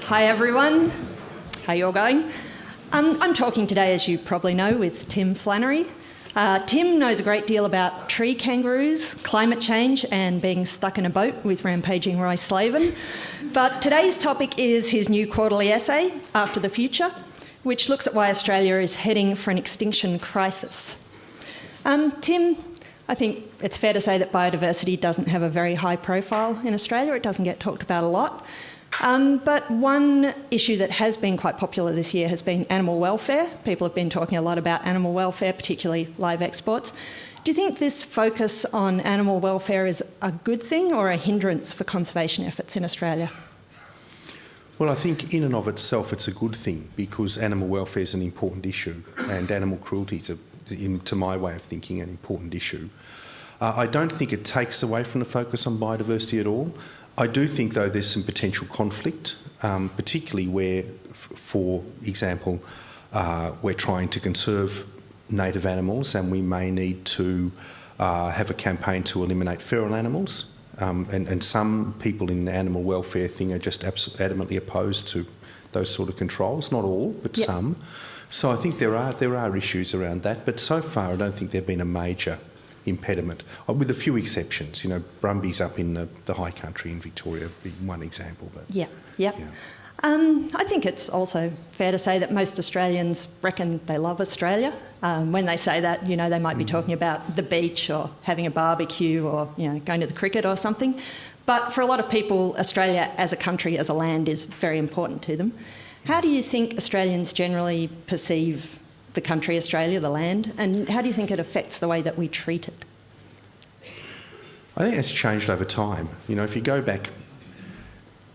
Hi everyone, how you all going? I'm talking today, as you probably know, with Tim Flannery. Tim knows a great deal about tree kangaroos, climate change and being stuck in a boat with rampaging rice slavin. But today's topic is his new quarterly essay, After the Future, which looks at why Australia is heading for an extinction crisis. Tim, I think it's fair to say that biodiversity doesn't have a very high profile in Australia. It doesn't get talked about a lot. But one issue that has been quite popular this year has been animal welfare. People have been talking a lot about animal welfare, particularly live exports. Do you think this focus on animal welfare is a good thing or a hindrance for conservation efforts in Australia? Well, I think in and of itself it's a good thing because animal welfare is an important issue and animal cruelty is, to my way of thinking, an important issue. I don't think it takes away from the focus on biodiversity at all. I do think, though, there's some potential conflict, particularly where, for example, we're trying to conserve native animals and we may need to have a campaign to eliminate feral animals. And some people in the animal welfare thing are just adamantly opposed to those sort of controls. Not all, but some. So I think there are issues around that. But so far I don't think there have been a major impediment, with a few exceptions. You know, brumbies up in the high country in Victoria would be one example. But, yeah. I think it's also fair to say that most Australians reckon they love Australia. When they say that, you know, they might be talking about the beach or having a barbecue or, you know, going to the cricket or something. But for a lot of people, Australia as a country, as a land, is very important to them. How do you think Australians generally perceive the country Australia, the land, and how do you think it affects the way that we treat it? I think it's changed over time. You know, if you go back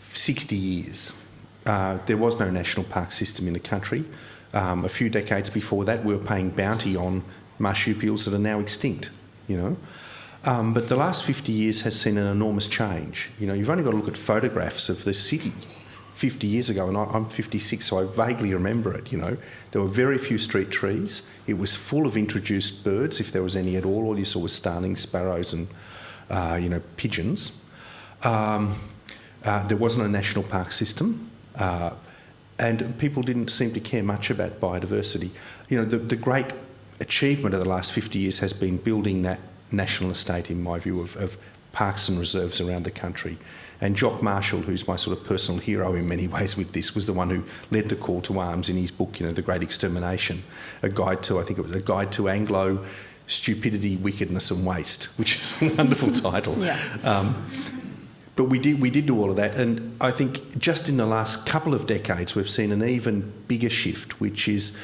60 years, there was no national park system in the country. A few decades before that, we were paying bounty on marsupials that are now extinct, you know. But the last 50 years has seen an enormous change. You know, you've only got to look at photographs of the city 50 years ago, and I'm 56, so I vaguely remember it, you know. There were very few street trees. It was full of introduced birds, if there was any at all. All you saw was starlings, sparrows and, pigeons. There wasn't a national park system, and people didn't seem to care much about biodiversity. You know, the great achievement of the last 50 years has been building that national estate, in my view, of parks and reserves around the country. And Jock Marshall, who's my sort of personal hero in many ways with this, was the one who led the call to arms in his book, you know, The Great Extermination, I think it was a guide to Anglo stupidity, wickedness and waste, which is a wonderful title. But we did do all of that, and I think just in the last couple of decades we've seen an even bigger shift, which is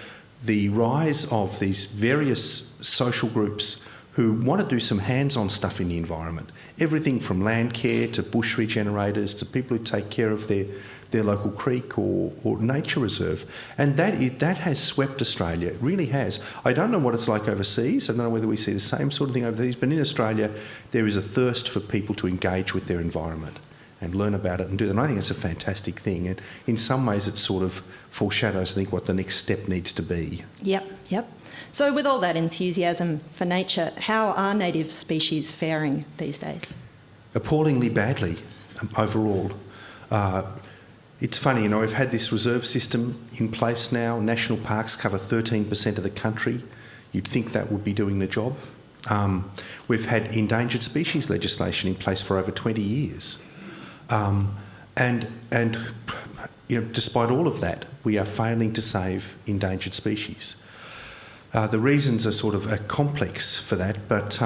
the rise of these various social groups who want to do some hands-on stuff in the environment. Everything from land care to bush regenerators to people who take care of their local creek or nature reserve. And that has swept Australia. It really has. I don't know what it's like overseas. I don't know whether we see the same sort of thing overseas. But in Australia, there is a thirst for people to engage with their environment and learn about it and do that. And I think it's a fantastic thing. And in some ways, it sort of foreshadows, I think, what the next step needs to be. Yep. So with all that enthusiasm for nature, how are native species faring these days? Appallingly badly, overall. It's funny, you know, we've had this reserve system in place now. National parks cover 13% of the country. You'd think that would be doing the job. We've had endangered species legislation in place for over 20 years. And you know, despite all of that, we are failing to save endangered species. The reasons are sort of complex for that, but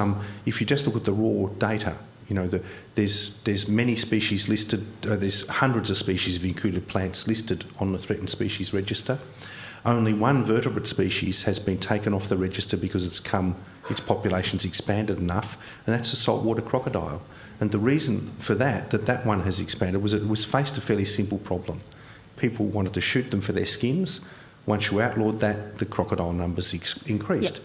if you just look at the raw data, you know, there's many species listed. There's hundreds of species of included plants listed on the threatened species register. Only one vertebrate species has been taken off the register because its population's expanded enough, and that's the saltwater crocodile. And the reason for that one has expanded was it was faced a fairly simple problem. People wanted to shoot them for their skins. Once you outlawed that, the crocodile numbers increased. Yep.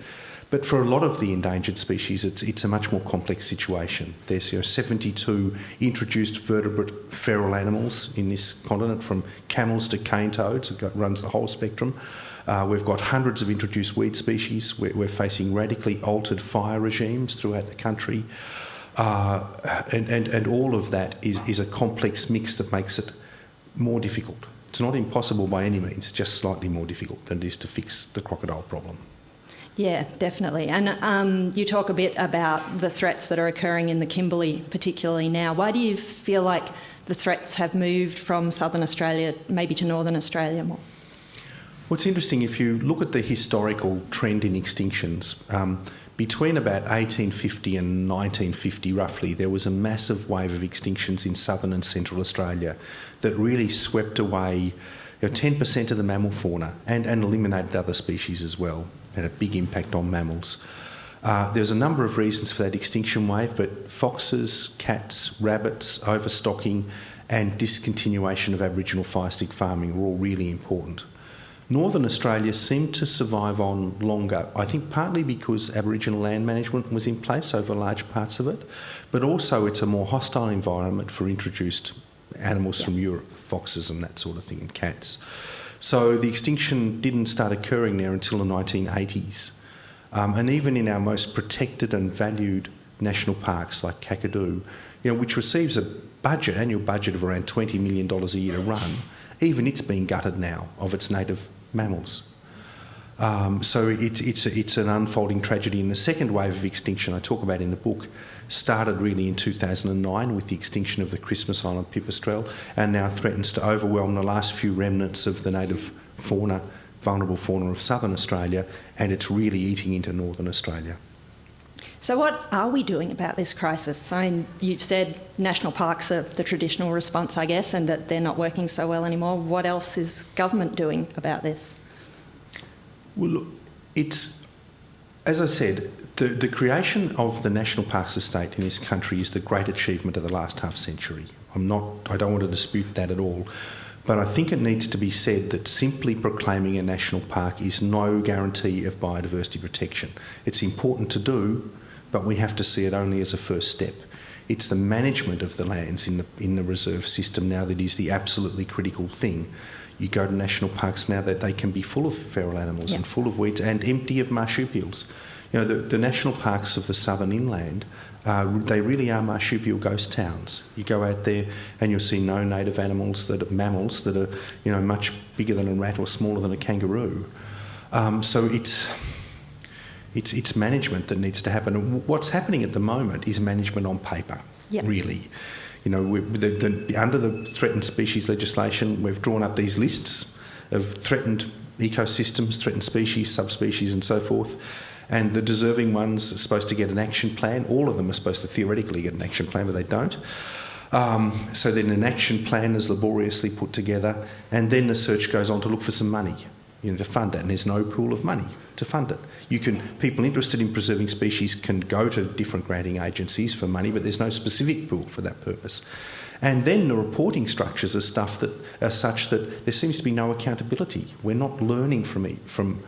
But for a lot of the endangered species, it's a much more complex situation. There's 72 introduced vertebrate feral animals in this continent, from camels to cane toads. It runs the whole spectrum. We've got hundreds of introduced weed species. We're facing radically altered fire regimes throughout the country. And all of that is a complex mix that makes it more difficult It's not impossible by any means, just slightly more difficult than it is to fix the crocodile problem. Yeah, definitely. And you talk a bit about the threats that are occurring in the Kimberley, particularly now. Why do you feel like the threats have moved from southern Australia maybe to northern Australia more? Well, it's interesting, if you look at the historical trend in extinctions, between about 1850 and 1950 roughly, there was a massive wave of extinctions in southern and central Australia that really swept away 10% of the mammal fauna and eliminated other species as well. Had a big impact on mammals. There's a number of reasons for that extinction wave, but foxes, cats, rabbits, overstocking and discontinuation of Aboriginal fire stick farming were all really important. Northern Australia seemed to survive on longer, I think partly because Aboriginal land management was in place over large parts of it, but also it's a more hostile environment for introduced animals from Europe, foxes and that sort of thing, and cats. So the extinction didn't start occurring there until the 1980s. And even in our most protected and valued national parks like Kakadu, which receives a annual budget of around $20 million a year to run, even it's been gutted now of its native mammals. So it's an unfolding tragedy. And the second wave of extinction I talk about in the book started really in 2009 with the extinction of the Christmas Island pipistrelle and now threatens to overwhelm the last few remnants of the native fauna, vulnerable fauna of southern Australia, and it's really eating into northern Australia. So what are we doing about this crisis? I mean, you've said national parks are the traditional response, I guess, and that they're not working so well anymore. What else is government doing about this? Well, look, it's, as I said, the creation of the national parks estate in this country is the great achievement of the last half century. I don't want to dispute that at all. But I think it needs to be said that simply proclaiming a national park is no guarantee of biodiversity protection. It's important to do, but we have to see it only as a first step. It's the management of the lands in the reserve system now that is the absolutely critical thing. You go to national parks now that they can be full of feral animals and full of weeds and empty of marsupials. The national parks of the southern inland, they really are marsupial ghost towns. You go out there and you'll see no native mammals that are much bigger than a rat or smaller than a kangaroo. So it's management that needs to happen. And what's happening at the moment is management on paper, really. Under the threatened species legislation, we've drawn up these lists of threatened ecosystems, threatened species, subspecies and so forth. And the deserving ones are supposed to get an action plan. All of them are supposed to theoretically get an action plan, but they don't. So then an action plan is laboriously put together, and then the search goes on to look for some money, to fund that. And there's no pool of money to fund it. People interested in preserving species can go to different granting agencies for money, but there's no specific pool for that purpose. And then the reporting structures are such that there seems to be no accountability. We're not learning from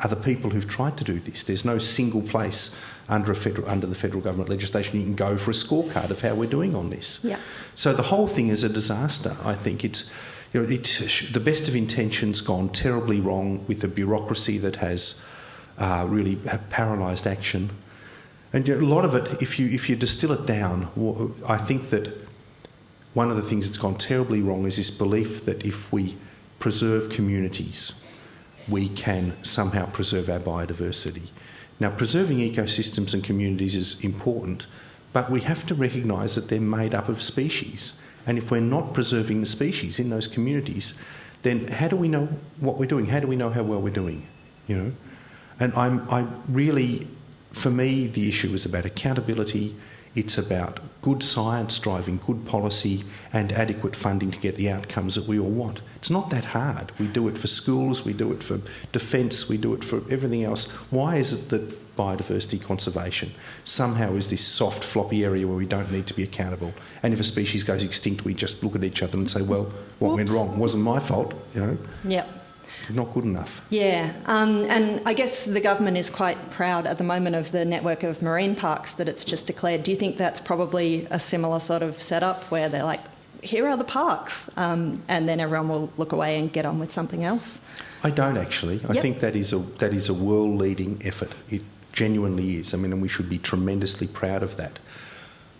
other people who've tried to do this. There's no single place under the federal government legislation you can go for a scorecard of how we're doing on this. Yeah. So the whole thing is a disaster. I think it's the best of intentions gone terribly wrong with a bureaucracy that has really paralysed action. And a lot of it, if you distill it down, I think that one of the things that's gone terribly wrong is this belief that if we preserve communities, we can somehow preserve our biodiversity. Now, preserving ecosystems and communities is important, but we have to recognise that they're made up of species. And if we're not preserving the species in those communities, then how do we know what we're doing? How do we know how well we're doing? And for me, the issue is about accountability. It's about good science driving good policy and adequate funding to get the outcomes that we all want. It's not that hard. We do it for schools, we do it for defence, we do it for everything else. Why is it that biodiversity conservation somehow is this soft, floppy area where we don't need to be accountable? And if a species goes extinct, we just look at each other and say, well, what went wrong? It wasn't my fault, Yep. Not good enough. Yeah, and I guess the government is quite proud at the moment of the network of marine parks that it's just declared. Do you think that's probably a similar sort of setup where they're like, here are the parks, and then everyone will look away and get on with something else? I don't actually. I think that is a world-leading effort. It genuinely is. And we should be tremendously proud of that.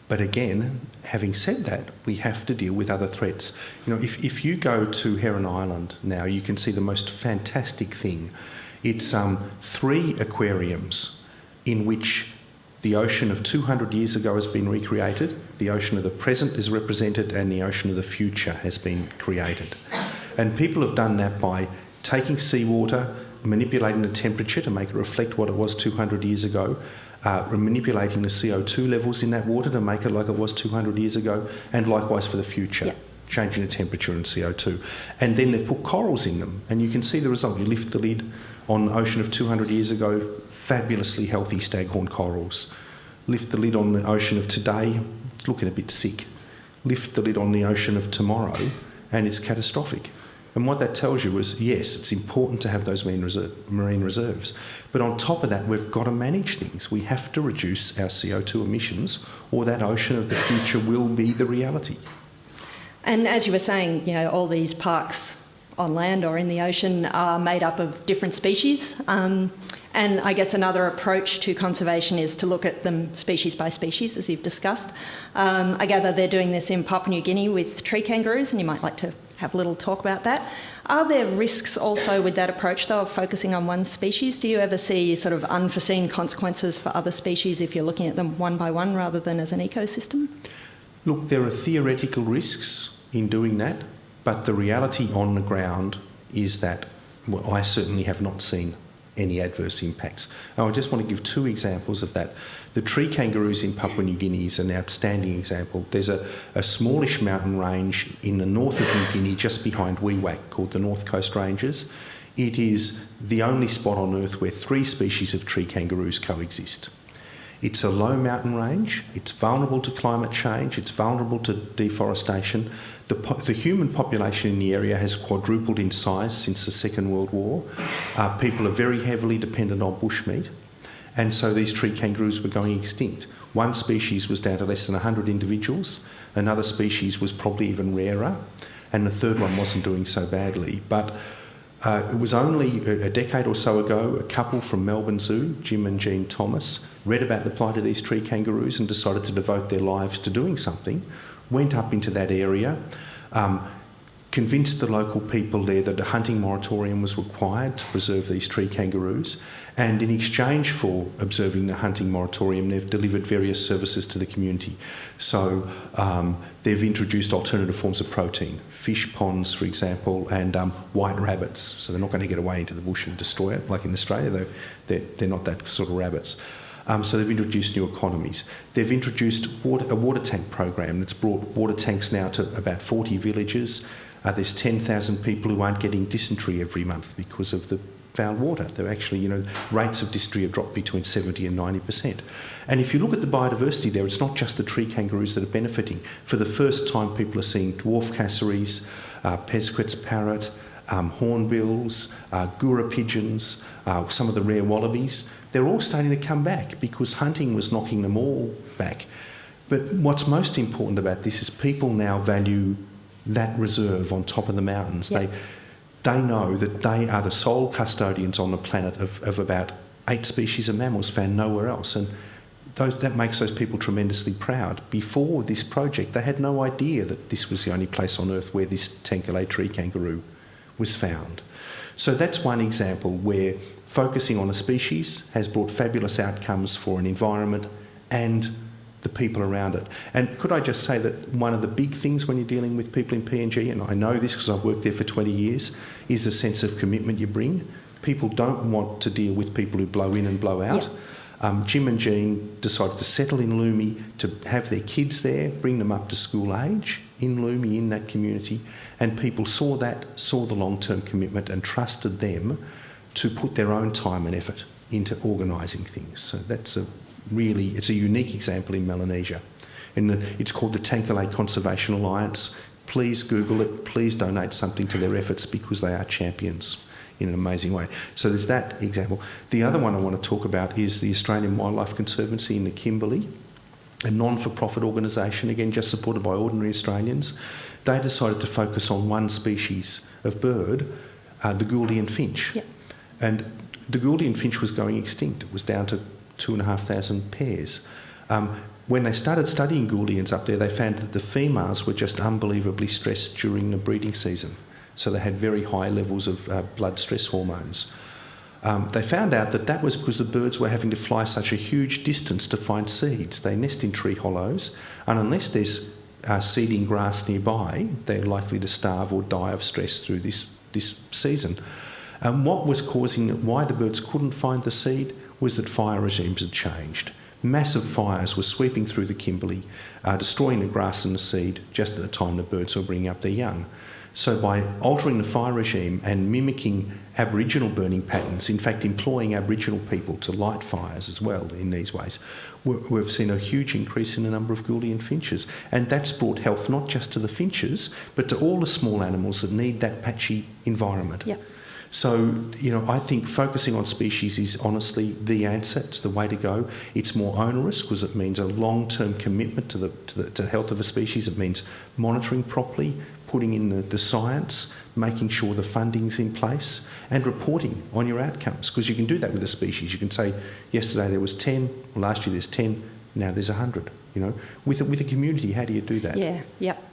But again, having said that, we have to deal with other threats. You know, if you go to Heron Island now, you can see the most fantastic thing. It's 3 aquariums in which the ocean of 200 years ago has been recreated, the ocean of the present is represented, and the ocean of the future has been created. And people have done that by taking seawater, manipulating the temperature to make it reflect what it was 200 years ago, manipulating the CO2 levels in that water to make it like it was 200 years ago, and likewise for the future, changing the temperature and CO2. And then they've put corals in them, and you can see the result. You lift the lid on the ocean of 200 years ago, fabulously healthy staghorn corals. Lift the lid on the ocean of today, it's looking a bit sick. Lift the lid on the ocean of tomorrow, and it's catastrophic. And what that tells you is, yes, it's important to have those marine reserves, but on top of that, we've got to manage things. We have to reduce our CO2 emissions, or that ocean of the future will be the reality. And as you were saying, you know, all these parks on land or in the ocean are made up of different species. And I guess another approach to conservation is to look at them species by species, as you've discussed. I gather they're doing this in Papua New Guinea with tree kangaroos, and you might like to have a little talk about that. Are there risks also with that approach, though, of focusing on one species? Do you ever see sort of unforeseen consequences for other species if you're looking at them one by one rather than as an ecosystem? Look, there are theoretical risks in doing that, but the reality on the ground is that I certainly have not seen any adverse impacts. Now, I just want to give 2 examples of that. The tree kangaroos in Papua New Guinea is an outstanding example. There's a smallish mountain range in the north of New Guinea, just behind Wewak, called the North Coast Ranges. It is the only spot on Earth where 3 species of tree kangaroos coexist. It's a low mountain range, it's vulnerable to climate change, it's vulnerable to deforestation. The human population in the area has quadrupled in size since the Second World War. People are very heavily dependent on bushmeat, and so these tree kangaroos were going extinct. One species was down to less than 100 individuals, another species was probably even rarer, and the third one wasn't doing so badly. But it was only a decade or so ago, a couple from Melbourne Zoo, Jim and Jean Thomas, read about the plight of these tree kangaroos and decided to devote their lives to doing something, went up into that area, convinced the local people there that a hunting moratorium was required to preserve these tree kangaroos, and in exchange for observing the hunting moratorium, they've delivered various services to the community. So they've introduced alternative forms of protein, fish ponds, for example, and white rabbits. So they're not going to get away into the bush and destroy it, like in Australia. They're not that sort of rabbits. So they've introduced new economies. They've introduced a water tank program that's brought water tanks now to about 40 villages. There's 10,000 people who aren't getting dysentery every month because of the found water. They're actually, rates of dysentery have dropped between 70 and 90%. And if you look at the biodiversity there, it's not just the tree kangaroos that are benefiting. For the first time, people are seeing dwarf cassowaries, Pesquet's parrot, hornbills, gura pigeons, some of the rare wallabies. They're all starting to come back because hunting was knocking them all back. But what's most important about this is people now value that reserve on top of the mountains. Yep. They know that they are the sole custodians on the planet of about 8 species of mammals found nowhere else. And that makes those people tremendously proud. Before this project, they had no idea that this was the only place on Earth where this Tenkeley tree kangaroo was found. So that's one example where focusing on a species has brought fabulous outcomes for an environment and the people around it. And could I just say that one of the big things when you're dealing with people in PNG, and I know this because I've worked there for 20 years, is the sense of commitment you bring. People don't want to deal with people who blow in and blow out. Yeah. Jim and Jean decided to settle in Lumi, to have their kids there, bring them up to school age in Lumi, in that community, and people saw the long-term commitment and trusted them to put their own time and effort into organising things. So it's a unique example in Melanesia. It's called the Tenkeley Conservation Alliance. Please Google it. Please donate something to their efforts because they are champions in an amazing way. So there's that example. The other one I want to talk about is the Australian Wildlife Conservancy in the Kimberley, a non-for-profit organisation, again just supported by ordinary Australians. They decided to focus on one species of bird, the Gouldian finch. Yep. And the Gouldian finch was going extinct. It was down to 2,500 pairs. When they started studying Gouldians up there, they found that the females were just unbelievably stressed during the breeding season. So they had very high levels of blood stress hormones. They found out that was because the birds were having to fly such a huge distance to find seeds. They nest in tree hollows, and unless there's seeding grass nearby, they're likely to starve or die of stress through this season. What was causing why the birds couldn't find the seed was that fire regimes had changed. Massive fires were sweeping through the Kimberley, destroying the grass and the seed just at the time the birds were bringing up their young. So by altering the fire regime and mimicking Aboriginal burning patterns, in fact employing Aboriginal people to light fires as well in these ways, we've seen a huge increase in the number of Gouldian finches. And that's brought health not just to the finches, but to all the small animals that need that patchy environment. Yep. So, I think focusing on species is honestly the answer. It's the way to go. It's more onerous because it means a long-term commitment to the health of a species. It means monitoring properly, putting in the science, making sure the funding's in place, and reporting on your outcomes. Because you can do that with a species. You can say, yesterday there was 10, last year there's 10, now there's 100. With a community, how do you do that? Yeah, yep.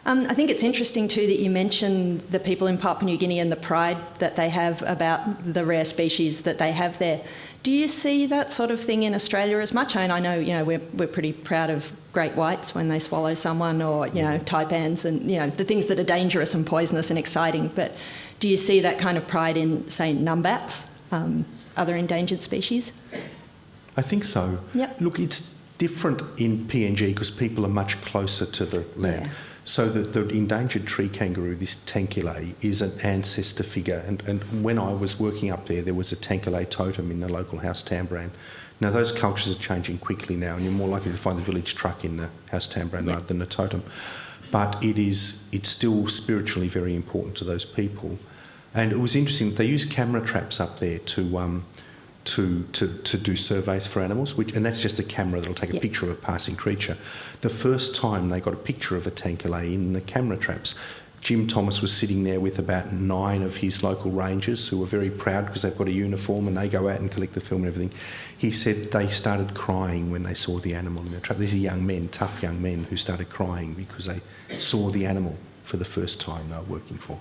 I think it's interesting too that you mentioned the people in Papua New Guinea and the pride that they have about the rare species that they have there. Do you see that sort of thing in Australia as much? And I know, we're pretty proud of great whites when they swallow someone, or taipans, and the things that are dangerous and poisonous and exciting. But do you see that kind of pride in, say, numbats, other endangered species? I think so. Yep. Look, it's different in PNG because people are much closer to the land. Yeah. So the endangered tree kangaroo, this tankule, is an ancestor figure. And when I was working up there was a tankule totem in the local house tambourine. Now, those cultures are changing quickly now, and you're more likely to find the village truck in the house tambourine rather than the totem. But it's still spiritually very important to those people. And it was interesting, they use camera traps up there to do surveys for animals, and that's just a camera that'll take a picture of a passing creature. The first time they got a picture of a tankule in the camera traps, Jim Thomas was sitting there with about 9 of his local rangers who were very proud because they've got a uniform and they go out and collect the film and everything. He said they started crying when they saw the animal in the trap. These are young men, tough young men, who started crying because they saw the animal for the first time they were working for.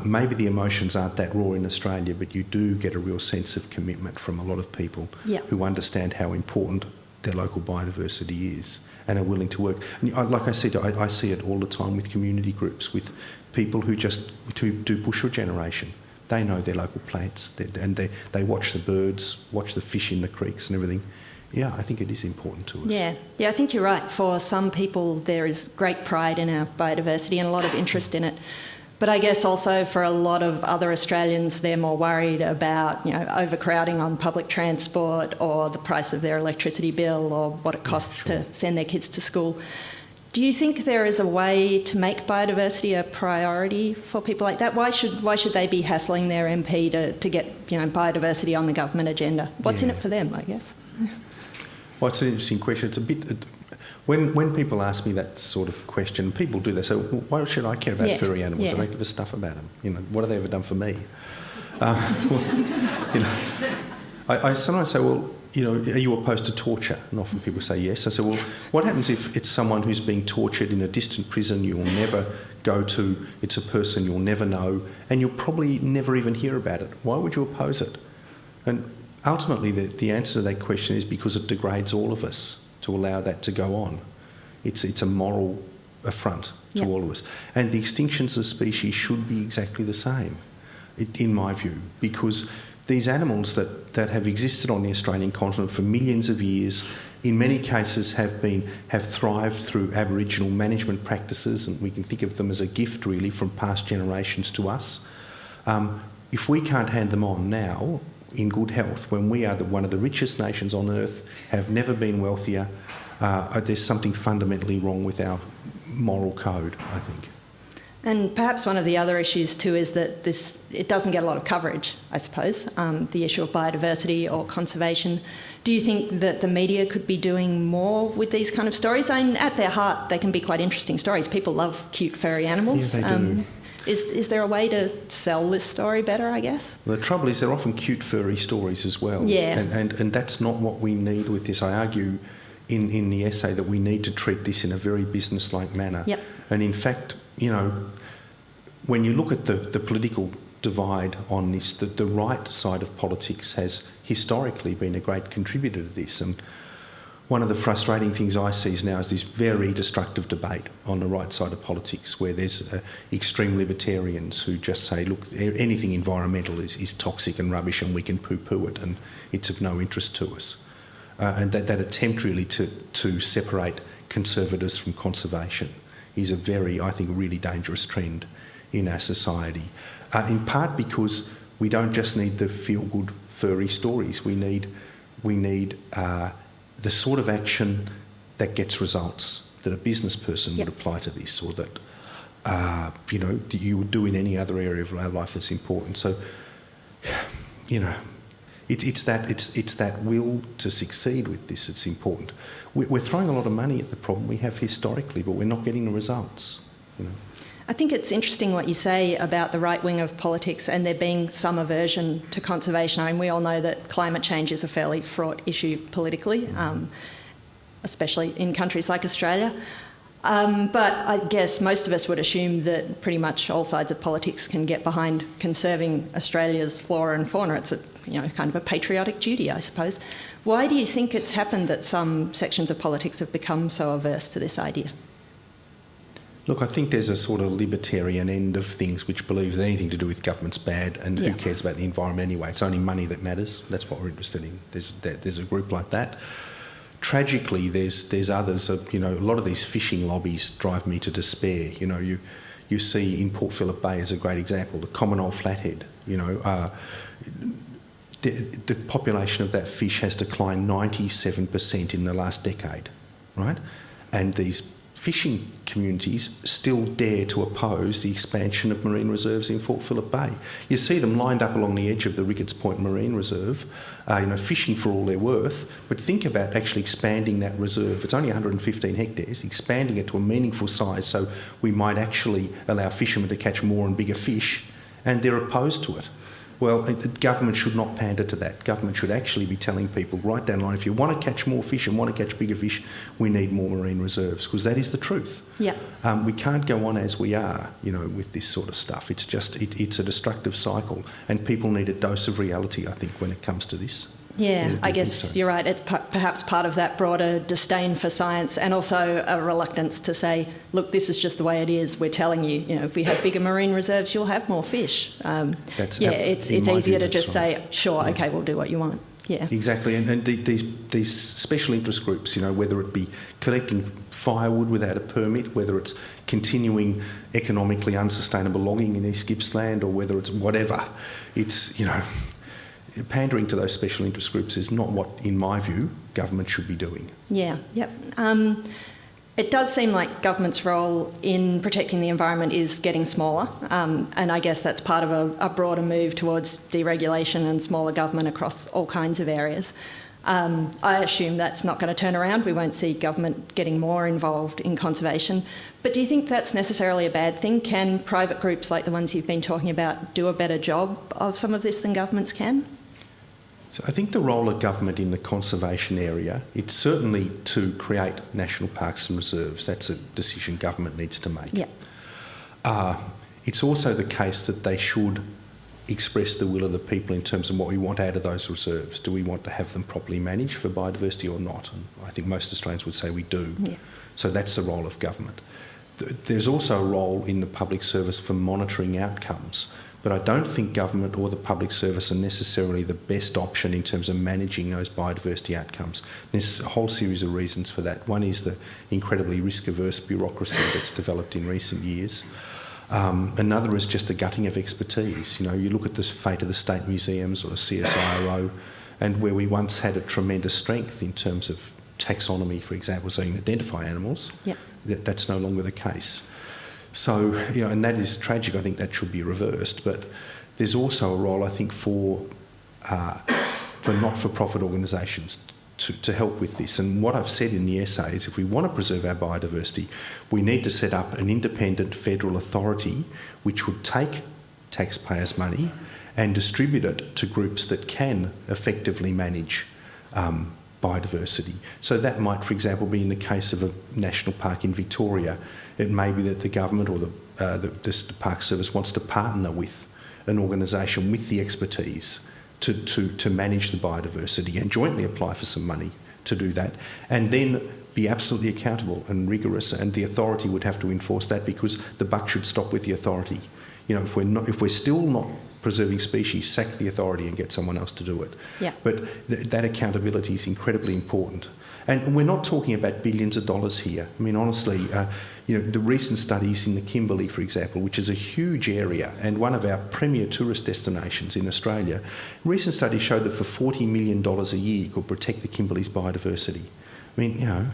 Maybe the emotions aren't that raw in Australia, but you do get a real sense of commitment from a lot of people who understand how important their local biodiversity is and are willing to work. And like I said, I see it all the time with community groups, with people who do bush regeneration. They know their local plants and they watch the birds, watch the fish in the creeks and everything. Yeah, I think it is important to us. Yeah, I think you're right. For some people, there is great pride in our biodiversity and a lot of interest in it. But I guess also for a lot of other Australians, they're more worried about, overcrowding on public transport or the price of their electricity bill or what it costs to send their kids to school. Do you think there is a way to make biodiversity a priority for people like that? Why should they be hassling their MP to get biodiversity on the government agenda? What's in it for them, I guess? Well, it's an interesting question. It's a bit... When people ask me that sort of question, people do, they say, well, why should I care about furry animals? I don't give a stuff about them. What have they ever done for me? I sometimes say, well, are you opposed to torture? And often people say yes. I say, well, what happens if it's someone who's being tortured in a distant prison you'll never go to, it's a person you'll never know, and you'll probably never even hear about it? Why would you oppose it? And ultimately the answer to that question is because it degrades all of us to allow that to go on. It's a moral affront to all of us. And the extinctions of species should be exactly the same, in my view, because these animals that have existed on the Australian continent for millions of years, in many cases have thrived through Aboriginal management practices, and we can think of them as a gift really from past generations to us. If we can't hand them on now, in good health, when we are one of the richest nations on earth, have never been wealthier, there's something fundamentally wrong with our moral code, I think. And perhaps one of the other issues too is that it doesn't get a lot of coverage, I suppose, the issue of biodiversity or conservation. Do you think that the media could be doing more with these kind of stories? I mean, at their heart, they can be quite interesting stories. People love cute furry animals. Yeah, they do. Is there a way to sell this story better, I guess? The trouble is they're often cute furry stories as well. Yeah. And that's not what we need with this. I argue, in the essay that we need to treat this in a very business-like manner. Yep. And in fact, when you look at the political divide on this, the right side of politics has historically been a great contributor to this. And one of the frustrating things I see now is this very destructive debate on the right side of politics, where there's extreme libertarians who just say, look, anything environmental is toxic and rubbish and we can poo-poo it and it's of no interest to us. And that attempt really to separate conservatives from conservation is a very, I think, really dangerous trend in our society. In part because we don't just need the feel-good, furry stories. We need the sort of action that gets results, that a business person would apply to this, or that you would do in any other area of our life that's important. So, it's that will to succeed with this that's important. We're throwing a lot of money at the problem we have historically, but we're not getting the results. I think it's interesting what you say about the right wing of politics and there being some aversion to conservation. I mean, we all know that climate change is a fairly fraught issue politically, especially in countries like Australia. But I guess most of us would assume that pretty much all sides of politics can get behind conserving Australia's flora and fauna. It's kind of a patriotic duty, I suppose. Why do you think it's happened that some sections of politics have become so averse to this idea? Look, I think there's a sort of libertarian end of things which believes that anything to do with government's bad and who cares about the environment anyway. It's only money that matters. That's what we're interested in. There's a group like that. Tragically, there's others. A lot of these fishing lobbies drive me to despair. You see in Port Phillip Bay as a great example, the common old flathead. The population of that fish has declined 97% in the last decade, right? And these fishing communities still dare to oppose the expansion of marine reserves in Port Phillip Bay. You see them lined up along the edge of the Ricketts Point Marine Reserve, fishing for all they're worth, but think about actually expanding that reserve. It's only 115 hectares, expanding it to a meaningful size so we might actually allow fishermen to catch more and bigger fish, and they're opposed to it. Well, government should not pander to that. Government should actually be telling people right down the line, if you want to catch more fish and want to catch bigger fish, we need more marine reserves, because that is the truth. Yeah. We can't go on as we are, with this sort of stuff. It's just, it's a destructive cycle, and people need a dose of reality, I think, when it comes to this. Yeah, I guess you're right. It's perhaps part of that broader disdain for science, and also a reluctance to say, look, this is just the way it is. We're telling you, if we have bigger marine reserves, you'll have more fish. It's easier to just say, sure, okay, we'll do what you want. Yeah, exactly. And these special interest groups, whether it be collecting firewood without a permit, whether it's continuing economically unsustainable logging in East Gippsland, or whether it's whatever, it's, pandering to those special interest groups is not what, in my view, government should be doing. Yeah, yep. It does seem like government's role in protecting the environment is getting smaller, and I guess that's part of a broader move towards deregulation and smaller government across all kinds of areas. I assume that's not going to turn around. We won't see government getting more involved in conservation. But do you think that's necessarily a bad thing? Can private groups like the ones you've been talking about do a better job of some of this than governments can? So I think the role of government in the conservation area, it's certainly to create national parks and reserves. That's a decision government needs to make. Yeah. It's also the case that they should express the will of the people in terms of what we want out of those reserves. Do we want to have them properly managed for biodiversity or not? And I think most Australians would say we do. Yeah. So that's the role of government. There's also a role in the public service for monitoring outcomes. But I don't think government or the public service are necessarily the best option in terms of managing those biodiversity outcomes. There's a whole series of reasons for that. One is the incredibly risk-averse bureaucracy that's developed in recent years. Another is just the gutting of expertise. You look at the fate of the state museums or the CSIRO, and where we once had a tremendous strength in terms of taxonomy, for example, so you can identify animals, yep. That's no longer the case. So, and that is tragic. I think that should be reversed. But there's also a role, I think, for not-for-profit organisations to help with this. And what I've said in the essay is if we want to preserve our biodiversity, we need to set up an independent federal authority which would take taxpayers' money and distribute it to groups that can effectively manage biodiversity. So that might, for example, be in the case of a national park in Victoria. It may be that the government or the Park Service wants to partner with an organisation with the expertise to manage the biodiversity and jointly apply for some money to do that, and then be absolutely accountable and rigorous, and the authority would have to enforce that, because the buck should stop with the authority. You know, if we're still not preserving species, sack the authority and get someone else to do it. Yeah. But that accountability is incredibly important. And we're not talking about billions of dollars here. I mean, honestly, the recent studies in the Kimberley, for example, which is a huge area and one of our premier tourist destinations in Australia, recent studies showed that for $40 million a year you could protect the Kimberley's biodiversity. I mean,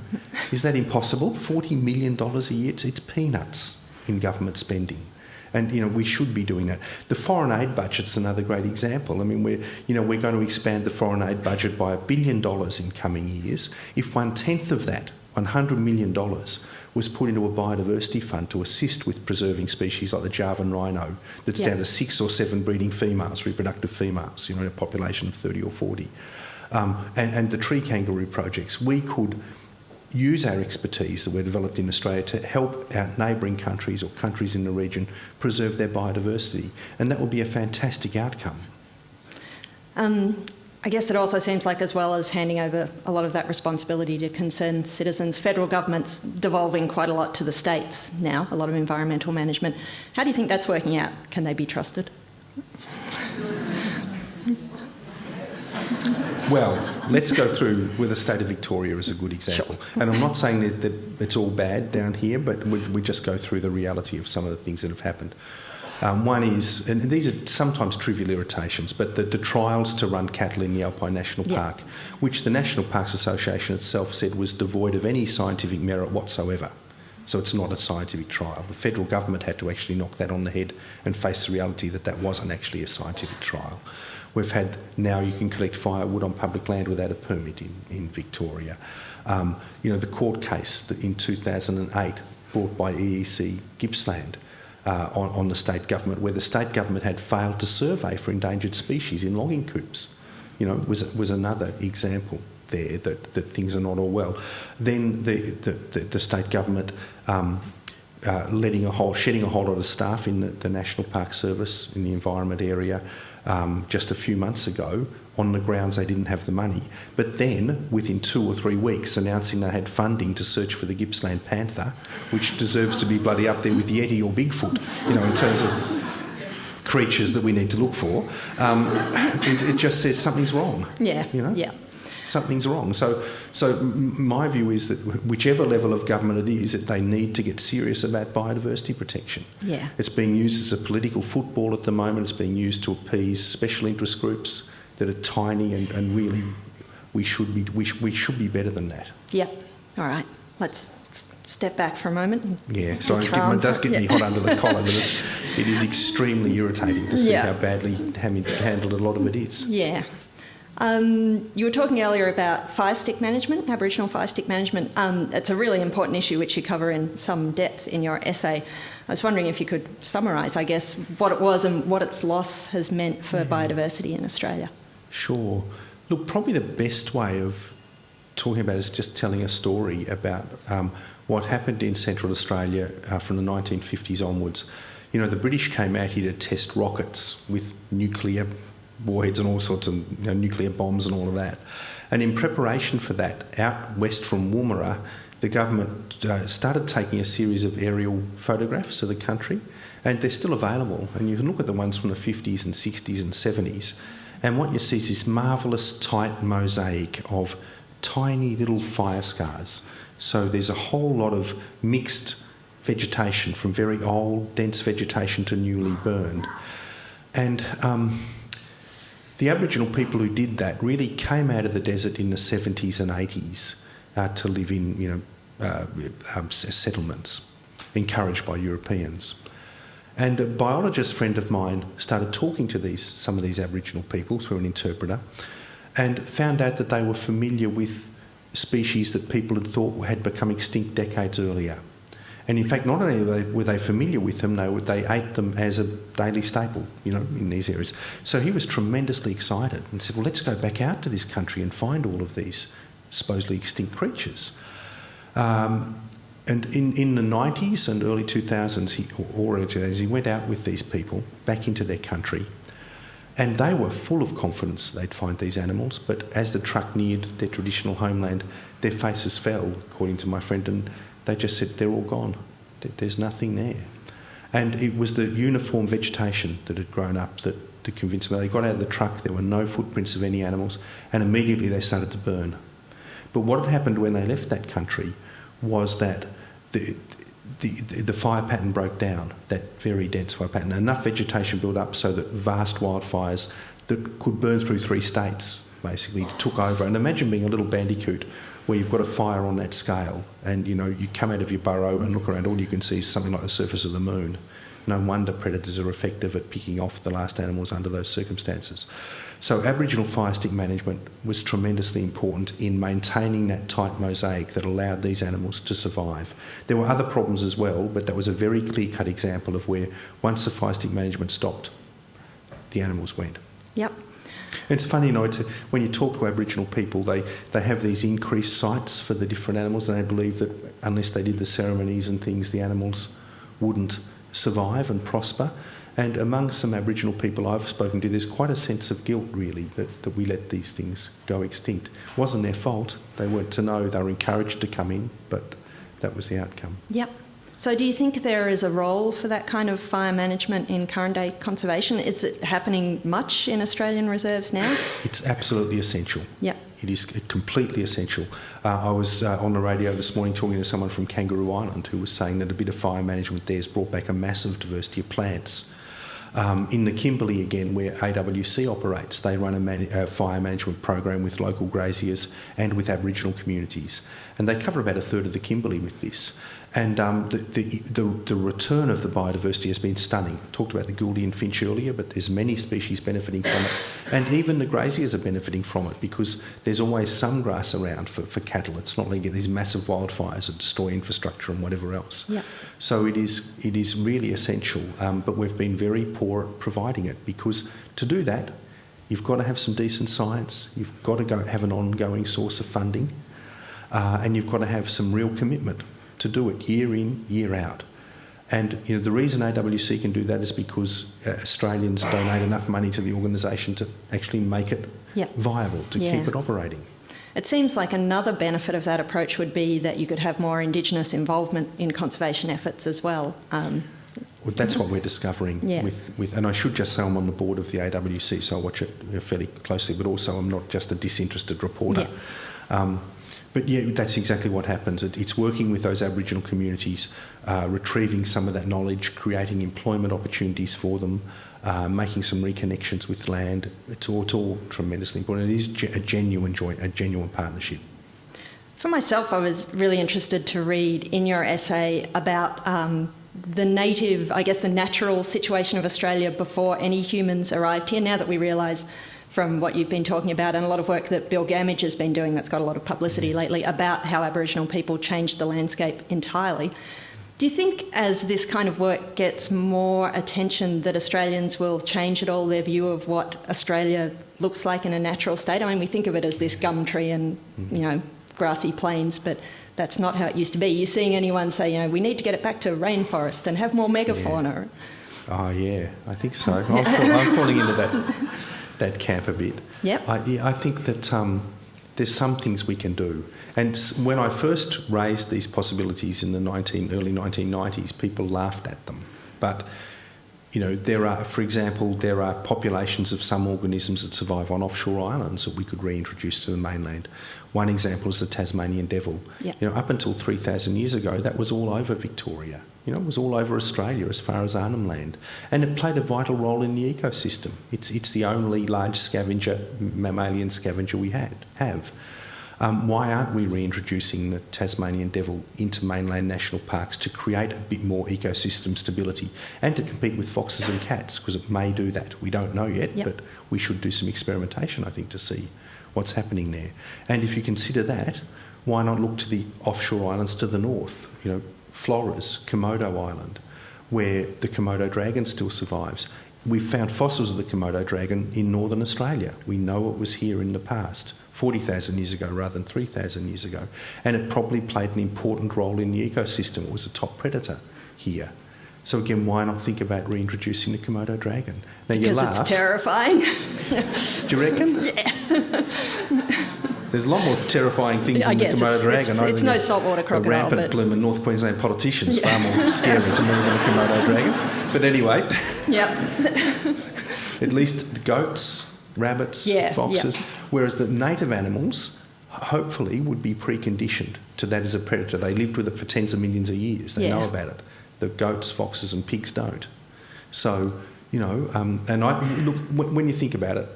is that impossible? $40 million a year? It's peanuts in government spending. And, we should be doing that. The foreign aid budget's another great example. I mean, we're going to expand the foreign aid budget by $1 billion in coming years. If 1/10 of that, $100 million, was put into a biodiversity fund to assist with preserving species like the Javan rhino, that's down to 6 or 7 breeding females, reproductive females, in a population of 30 or 40. And the tree kangaroo projects, we could use our expertise that we're developed in Australia to help our neighbouring countries or countries in the region preserve their biodiversity, and that would be a fantastic outcome. I guess it also seems like, as well as handing over a lot of that responsibility to concerned citizens, federal government's devolving quite a lot to the states now, a lot of environmental management. How do you think that's working out? Can they be trusted? Well, let's go through with the state of Victoria as a good example. Sure. And I'm not saying that it's all bad down here, but we just go through the reality of some of the things that have happened. One is, and these are sometimes trivial irritations, but the trials to run cattle in the Alpine National Park, which the National Parks Association itself said was devoid of any scientific merit whatsoever. So it's not a scientific trial. The federal government had to actually knock that on the head and face the reality that wasn't actually a scientific trial. We've had, now you can collect firewood on public land without a permit in Victoria. The court case that in 2008 brought by EEC Gippsland on the state government, where the state government had failed to survey for endangered species in logging coops, was another example there that things are not all well. Then the state government shedding a whole lot of staff in the National Park Service in the environment area just a few months ago on the grounds they didn't have the money. But then, within 2 or 3 weeks, announcing they had funding to search for the Gippsland panther, which deserves to be bloody up there with Yeti or Bigfoot, in terms of creatures that we need to look for. It just says something's wrong. Yeah. Something's wrong. So my view is that whichever level of government it is, that they need to get serious about biodiversity protection. Yeah. It's being used as a political football at the moment. It's being used to appease special interest groups that are tiny, and really we should be better than that. Yep. All right. Let's step back for a moment. Yeah. Sorry, it does get me hot under the collar, but it is extremely irritating to see how badly handled a lot of it is. Yeah. You were talking earlier about fire stick management, Aboriginal fire stick management. It's a really important issue which you cover in some depth in your essay. I was wondering if you could summarise, I guess, what it was and what its loss has meant for biodiversity in Australia. Sure. Look, probably the best way of talking about it is just telling a story about what happened in Central Australia from the 1950s onwards. The British came out here to test rockets with nuclear warheads and all sorts of nuclear bombs and all of that. And in preparation for that, out west from Woomera, the government started taking a series of aerial photographs of the country, and they're still available. And you can look at the ones from the 50s and 60s and 70s, and what you see is this marvellous tight mosaic of tiny little fire scars. So there's a whole lot of mixed vegetation, from very old, dense vegetation to newly burned. And the Aboriginal people who did that really came out of the desert in the 70s and 80s to live in, settlements, encouraged by Europeans. And a biologist friend of mine started talking to some of these Aboriginal people through an interpreter, and found out that they were familiar with species that people had thought had become extinct decades earlier. And in fact, not only were they familiar with them, they ate them as a daily staple, in these areas. So he was tremendously excited and said, well, let's go back out to this country and find all of these supposedly extinct creatures. And in the 90s and early 2000s, he went out with these people back into their country, and they were full of confidence they'd find these animals, but as the truck neared their traditional homeland, their faces fell, according to my friend, and they just said, they're all gone. There's nothing there. And it was the uniform vegetation that had grown up that convinced me. They got out of the truck, there were no footprints of any animals, and immediately they started to burn. But what had happened when they left that country was that the fire pattern broke down, that very dense fire pattern. Enough vegetation built up so that vast wildfires that could burn through 3 states basically took over. And imagine being a little bandicoot where you've got a fire on that scale and, you come out of your burrow and look around, all you can see is something like the surface of the moon. No wonder predators are effective at picking off the last animals under those circumstances. So Aboriginal fire stick management was tremendously important in maintaining that tight mosaic that allowed these animals to survive. There were other problems as well, but that was a very clear-cut example of where once the fire stick management stopped, the animals went. Yep. It's funny, when you talk to Aboriginal people, they have these increased sites for the different animals, and they believe that unless they did the ceremonies and things, the animals wouldn't survive and prosper. And among some Aboriginal people I've spoken to, there's quite a sense of guilt, really, that we let these things go extinct. It wasn't their fault. They weren't to know. They were encouraged to come in, but that was the outcome. Yep. So do you think there is a role for that kind of fire management in current day conservation? Is it happening much in Australian reserves now? It's absolutely essential. Yep. It is completely essential. I was on the radio this morning talking to someone from Kangaroo Island who was saying that a bit of fire management there has brought back a massive diversity of plants. In the Kimberley, again, where AWC operates, they run a fire management program with local graziers and with Aboriginal communities. And they cover about a third of the Kimberley with this. And the return of the biodiversity has been stunning. I talked about the Gouldian finch earlier, but there's many species benefiting from it. And even the graziers are benefiting from it because there's always some grass around for cattle. It's not like you get these massive wildfires that destroy infrastructure and whatever else. Yep. So it is really essential, but we've been very poor at providing it because to do that, you've got to have some decent science, you've got to have an ongoing source of funding, and you've got to have some real commitment to do it year in, year out. And the reason AWC can do that is because Australians donate enough money to the organisation to actually make it viable, to keep it operating. It seems like another benefit of that approach would be that you could have more Indigenous involvement in conservation efforts as well. Well, that's what we're discovering with, and I should just say I'm on the board of the AWC, so I watch it fairly closely, but also I'm not just a disinterested reporter. But that's exactly what happens. It's working with those Aboriginal communities, retrieving some of that knowledge, creating employment opportunities for them, making some reconnections with land. It's all tremendously important. It is a genuine partnership. For myself, I was really interested to read in your essay about the natural situation of Australia before any humans arrived here. Now that we realise from what you've been talking about and a lot of work that Bill Gamage has been doing that's got a lot of publicity lately about how Aboriginal people changed the landscape entirely. Do you think as this kind of work gets more attention that Australians will change at all their view of what Australia looks like in a natural state? I mean, we think of it as this gum tree and, grassy plains, but that's not how it used to be. Are you seeing anyone say, we need to get it back to rainforest and have more megafauna? Oh, yeah, I think so. I'm falling into that camp a bit. Yep. I think that there's some things we can do. And when I first raised these possibilities in the early 1990s, people laughed at them. But, there are populations of some organisms that survive on offshore islands that we could reintroduce to the mainland. One example is the Tasmanian devil. Yep. Up until 3,000 years ago, that was all over Victoria. It was all over Australia as far as Arnhem Land. And it played a vital role in the ecosystem. It's the only large mammalian scavenger we have. Why aren't we reintroducing the Tasmanian devil into mainland national parks to create a bit more ecosystem stability and to compete with foxes and cats? Because it may do that. We don't know yet, but we should do some experimentation, I think, to see what's happening there. And if you consider that, why not look to the offshore islands to the north? Flores, Komodo Island, where the Komodo dragon still survives. we've found fossils of the Komodo dragon in northern Australia. We know it was here in the past, 40,000 years ago rather than 3,000 years ago. And it probably played an important role in the ecosystem. It was a top predator here. So again, why not think about reintroducing the Komodo dragon? Now, you laugh. Because it's terrifying. Do you reckon? Yeah. There's a lot more terrifying things than the Komodo dragon. It's no saltwater crocodile. A rampant bloom of North Queensland politicians, far more scary to me than the Komodo dragon. But anyway, at least the goats, rabbits, foxes, whereas the native animals hopefully would be preconditioned to that as a predator. They lived with it for tens of millions of years. They know about it. The goats, foxes and pigs don't. So, and look, when you think about it,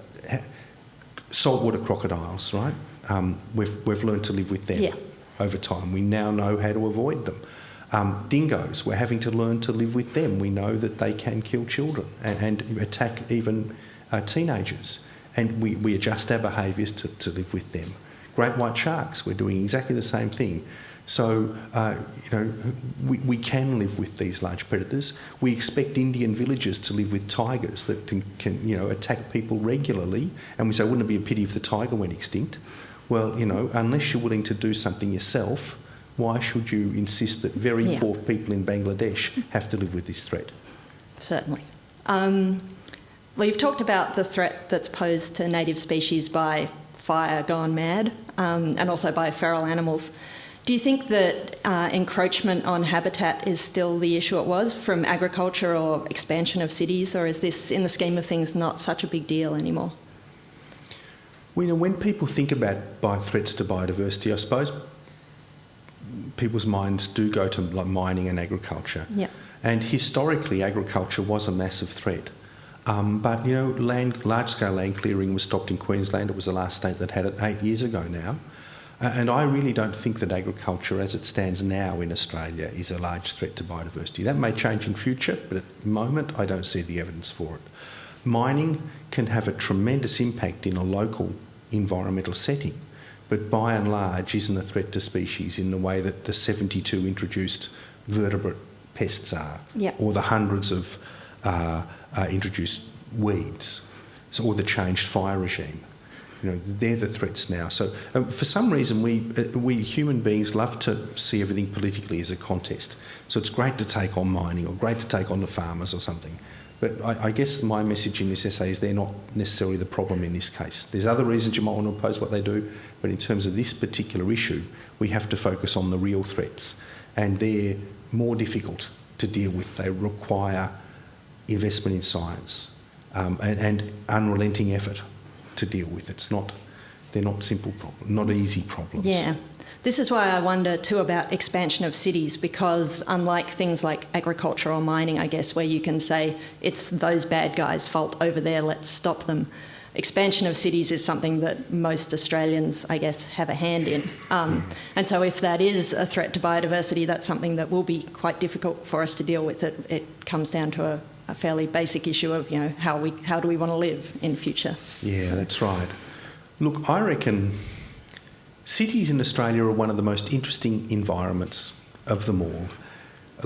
saltwater crocodiles, right? We've learned to live with them over time. We now know how to avoid them. Dingoes, we're having to learn to live with them. We know that they can kill children and attack even teenagers. And we adjust our behaviours to live with them. Great white sharks, we're doing exactly the same thing. So, we can live with these large predators. We expect Indian villages to live with tigers that can attack people regularly. And we say, wouldn't it be a pity if the tiger went extinct? Well, unless you're willing to do something yourself, why should you insist that very poor people in Bangladesh have to live with this threat? Certainly. Well, you've talked about the threat that's posed to native species by fire gone mad, and also by feral animals. Do you think that encroachment on habitat is still the issue it was from agriculture or expansion of cities, or is this, in the scheme of things, not such a big deal anymore? Well, when people think about threats to biodiversity, I suppose people's minds do go to mining and agriculture. Yeah. And historically, agriculture was a massive threat. But, large-scale land clearing was stopped in Queensland. It was the last state that had it 8 years ago now. And I really don't think that agriculture as it stands now in Australia is a large threat to biodiversity. That may change in future, but at the moment I don't see the evidence for it. Mining can have a tremendous impact in a local environmental setting, but by and large isn't a threat to species in the way that the 72 introduced vertebrate pests are, or the hundreds of introduced weeds, or the changed fire regime. They're the threats now. So for some reason, we human beings love to see everything politically as a contest. So it's great to take on mining or great to take on the farmers or something. But I guess my message in this essay is they're not necessarily the problem in this case. There's other reasons you might want to oppose what they do, but in terms of this particular issue, we have to focus on the real threats. And they're more difficult to deal with. They require investment in science and unrelenting effort to deal with. They're not simple problems, not easy problems. Yeah. This is why I wonder too about expansion of cities, because unlike things like agriculture or mining, I guess, where you can say it's those bad guys' fault over there, let's stop them, expansion of cities is something that most Australians, I guess, have a hand in. And so if that is a threat to biodiversity, that's something that will be quite difficult for us to deal with. It comes down to a fairly basic issue of, how do we want to live in future? Yeah, that's right. Look, I reckon cities in Australia are one of the most interesting environments of them all.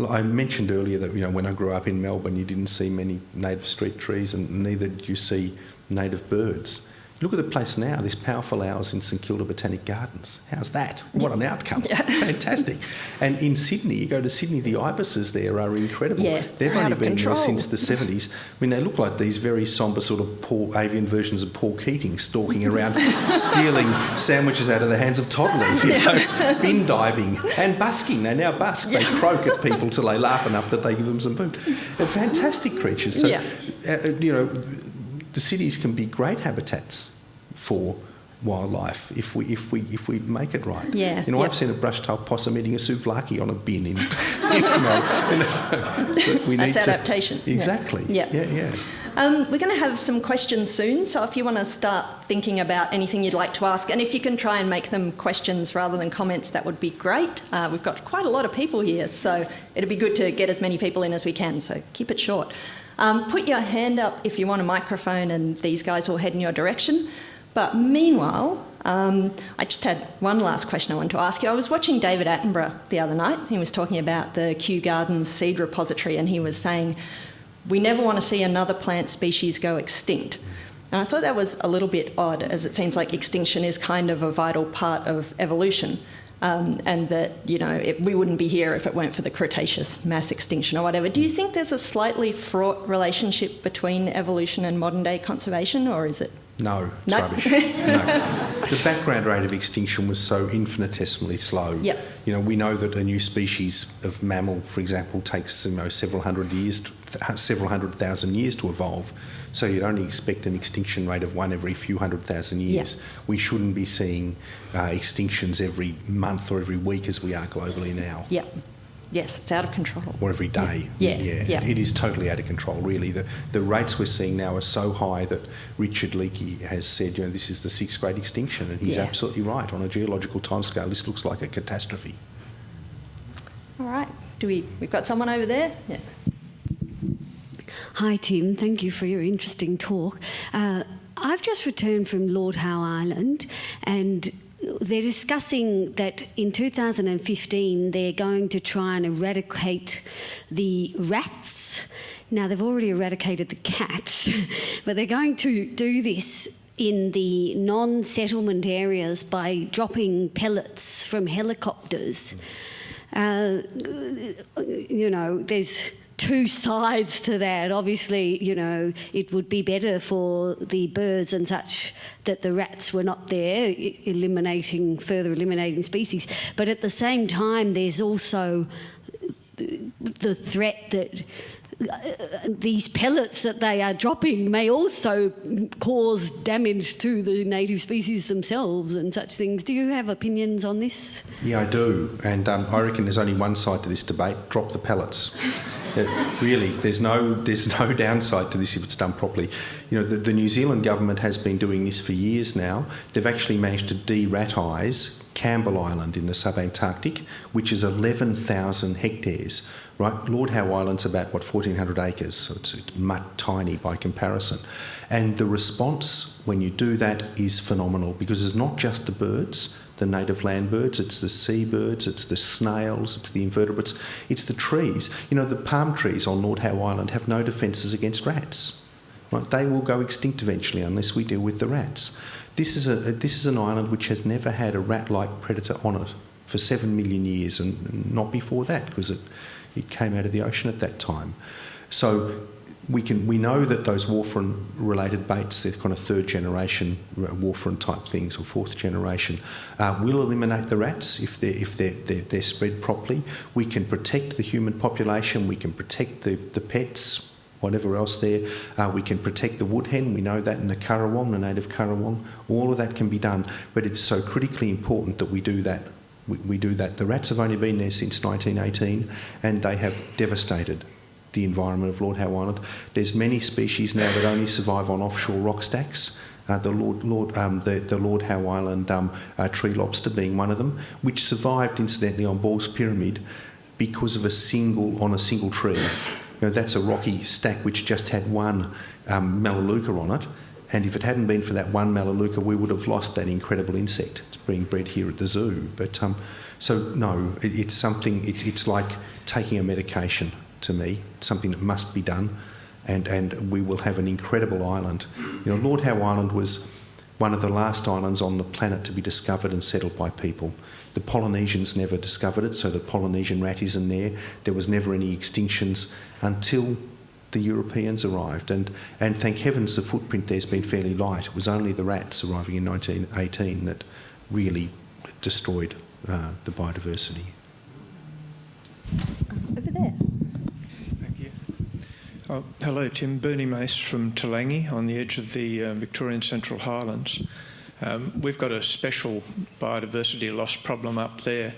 I mentioned earlier that, when I grew up in Melbourne, you didn't see many native street trees and neither did you see native birds. Look at the place now, this powerful hours in St Kilda Botanic Gardens. How's that? What an outcome. Yeah. Fantastic. And in Sydney, you go to Sydney, the ibises there are incredible. Yeah, they've only been there since the 70s. They look like these very sombre sort of avian versions of Paul Keating stalking around, stealing sandwiches out of the hands of toddlers, bin diving and busking. They now busk. They croak at people till they laugh enough that they give them some food. They're fantastic creatures. So, the cities can be great habitats for wildlife if we make it right. Yeah. I've seen a brush-tailed possum eating a souvlaki on a bin in. That's adaptation. Exactly. Yeah. We're going to have some questions soon, so if you want to start thinking about anything you'd like to ask, and if you can try and make them questions rather than comments, that would be great. We've got quite a lot of people here, so it'd be good to get as many people in as we can, so keep it short. Put your hand up if you want a microphone and these guys will head in your direction. But meanwhile, I just had one last question I wanted to ask you. I was watching David Attenborough the other night. He was talking about the Kew Gardens seed repository and he was saying we never want to see another plant species go extinct. And I thought that was a little bit odd, as it seems like extinction is kind of a vital part of evolution. And that, we wouldn't be here if it weren't for the Cretaceous mass extinction or whatever. Do you think there's a slightly fraught relationship between evolution and modern-day conservation, or is it? No, it's rubbish. No. The background rate of extinction was so infinitesimally slow. Yep. We know that a new species of mammal, for example, takes several hundred thousand years to evolve. So you'd only expect an extinction rate of one every few 100,000 years. Yep. We shouldn't be seeing extinctions every month or every week as we are globally now. Yep. Yes, it's out of control. Or every day. Yeah. It is totally out of control, really. The rates we're seeing now are so high that Richard Leakey has said, this is the sixth great extinction, and he's absolutely right. On a geological timescale, this looks like a catastrophe. All right. We've got someone over there? Yeah. Hi, Tim. Thank you for your interesting talk. I've just returned from Lord Howe Island, and they're discussing that in 2015 they're going to try and eradicate the rats. Now, they've already eradicated the cats, but they're going to do this in the non-settlement areas by dropping pellets from helicopters. There's two sides to that. Obviously, it would be better for the birds and such that the rats were not there, further eliminating species. But at the same time, there's also the threat that these pellets that they are dropping may also cause damage to the native species themselves and such things. Do you have opinions on this? Yeah, I do. And I reckon there's only one side to this debate: drop the pellets. Really, there's no downside to this if it's done properly. The New Zealand government has been doing this for years now. They've actually managed to de-ratise Campbell Island in the sub-Antarctic, which is 11,000 hectares. Right, Lord Howe Island's about 1,400 acres, so it's tiny by comparison. And the response when you do that is phenomenal, because it's not just the birds, the native land birds, it's the seabirds, it's the snails, it's the invertebrates, it's the trees. The palm trees on Lord Howe Island have no defences against rats. Right, they will go extinct eventually unless we deal with the rats. This is an island which has never had a rat-like predator on it for 7 million years, and not before that, because it came out of the ocean at that time. So we know that those warfarin-related baits, they're kind of third generation warfarin type things, or fourth generation, will eliminate the rats if they're spread properly. We can protect the human population. We can protect the pets, whatever else there. We can protect the wood hen. We know that in the currawong, the native currawong. All of that can be done, but it's so critically important that we do that. We do that. The rats have only been there since 1918, and they have devastated the environment of Lord Howe Island. There's many species now that only survive on offshore rock stacks. The Lord Howe Island tree lobster being one of them, which survived incidentally on Ball's Pyramid because of a single tree. That's a rocky stack which just had one melaleuca on it. And if it hadn't been for that one melaleuca, we would have lost that incredible insect. It's being bred here at the zoo. But it's something. It's like taking a medication to me. It's something that must be done, and we will have an incredible island. Lord Howe Island was one of the last islands on the planet to be discovered and settled by people. The Polynesians never discovered it, so the Polynesian rat isn't there. There was never any extinctions until the Europeans arrived, and thank heavens the footprint there's been fairly light. It was only the rats arriving in 1918 that really destroyed the biodiversity. Over there. Thank you. Oh, hello, Tim. Bernie Mace from Talangi on the edge of the Victorian Central Highlands. We've got a special biodiversity loss problem up there.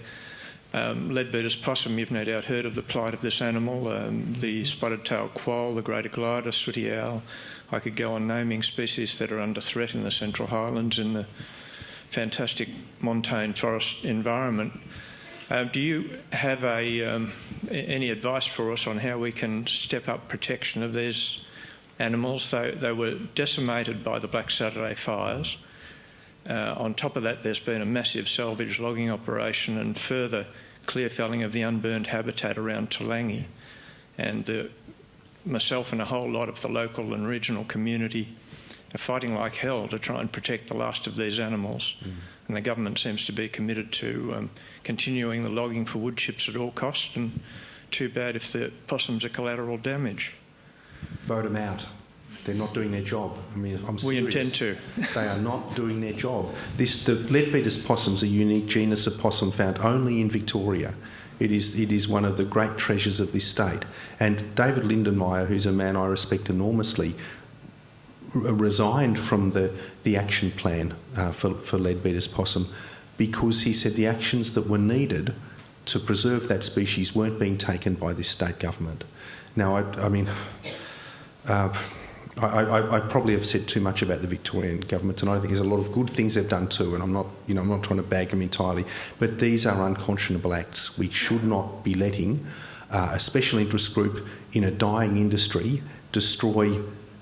Ledbetters Possum, you've no doubt heard of the plight of this animal, the spotted-tailed quoll, the greater glider, sooty owl. I could go on naming species that are under threat in the Central Highlands in the fantastic montane forest environment. Do you have any advice for us on how we can step up protection of these animals? They were decimated by the Black Saturday fires. On top of that, there's been a massive salvage logging operation and further clear felling of the unburned habitat around Talangi. And the myself and a whole lot of the local and regional community are fighting like hell to try and protect the last of these animals. And the government seems to be committed to continuing the logging for wood chips at all costs, and too bad if the possums are collateral damage. Vote them out. They're not doing their job. I mean, I'm serious. We intend to. They are not doing their job. The Ledbetters Possum's a unique genus of possum found only in Victoria. It is one of the great treasures of this state. And David Lindenmayer, who's a man I respect enormously, resigned from the action plan for Ledbetters possum because he said the actions that were needed to preserve that species weren't being taken by this state government. Now, I probably have said too much about the Victorian government, and I think there's a lot of good things they've done too, and I'm not trying to bag them entirely, but these are unconscionable acts. We should not be letting a special interest group in a dying industry destroy